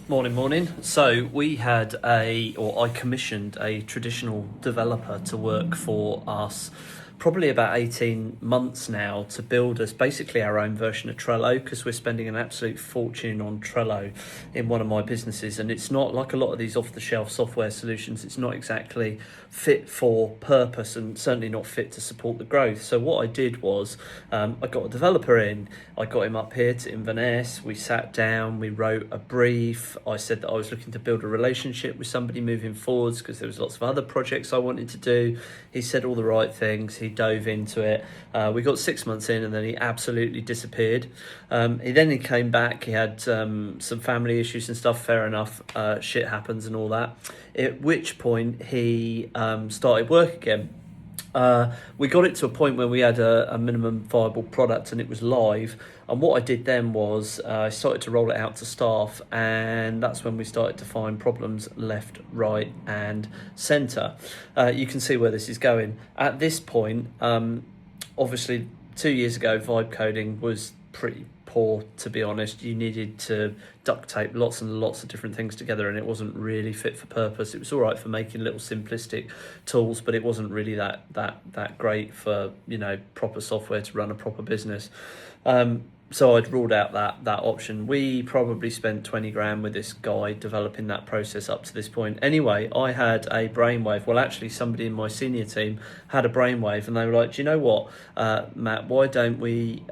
Morning. So I commissioned a traditional developer to work for us probably about 18 months now to build us basically our own version of Trello, because we're spending an absolute fortune on Trello in one of my businesses, and it's not like a lot of these off-the-shelf software solutions. It's not exactly fit for purpose and certainly not fit to support the growth. So what I did was I got a developer in, I got him up here to Inverness, we sat down, we wrote a brief. I said that I was looking to build a relationship with somebody moving forwards because there was lots of other projects I wanted to do. He said all the right things, he dove into it. We got 6 months in and then he absolutely disappeared. He came back, he had some family issues and stuff, fair enough, shit happens and all that. At which point he started work again. We got it to a point where we had a minimum viable product and it was live. And what I did then was I started to roll it out to staff, and that's when we started to find problems left, right, and centre. You can see where this is going. At this point, obviously 2 years ago, vibe coding was pretty poor, to be honest. You needed to duct tape lots and lots of different things together, and it wasn't really fit for purpose. It was all right for making little simplistic tools, but it wasn't really that great for, proper software to run a proper business. So I'd ruled out that option. We probably spent 20 grand with this guy developing that process up to this point. Anyway, I had a brainwave. Well, actually, somebody in my senior team had a brainwave, and they were like, "Do you know what, Matt? Why don't we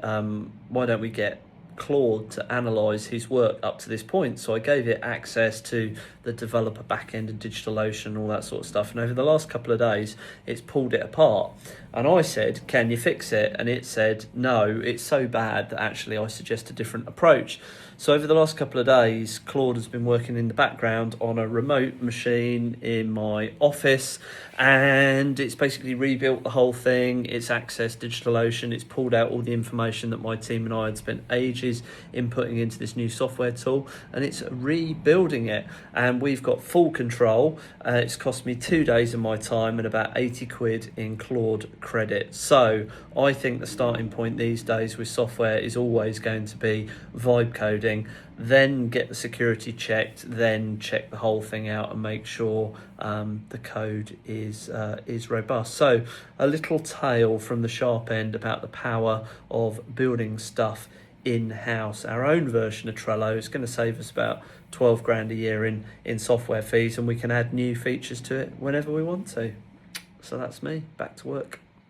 get Claude to analyse his work up to this point?" So I gave it access to the developer backend and DigitalOcean, all that sort of stuff. And over the last couple of days, it's pulled it apart. And I said, "Can you fix it?" And it said, "No, it's so bad that actually I suggest a different approach." So over the last couple of days, Claude has been working in the background on a remote machine in my office, and it's basically rebuilt the whole thing. It's accessed DigitalOcean. It's pulled out all the information that my team and I had spent ages inputting into this new software tool, and it's rebuilding it. And we've got full control. It's cost me 2 days of my time and about 80 quid in Claude credit. So I think the starting point these days with software is always going to be vibe coding, then get the security checked, then check the whole thing out and make sure the code is robust. So a little tale from the sharp end about the power of building stuff in-house. Our own version of Trello is going to save us about 12 grand a year in software fees, and we can add new features to it whenever we want to. So that's me, back to work.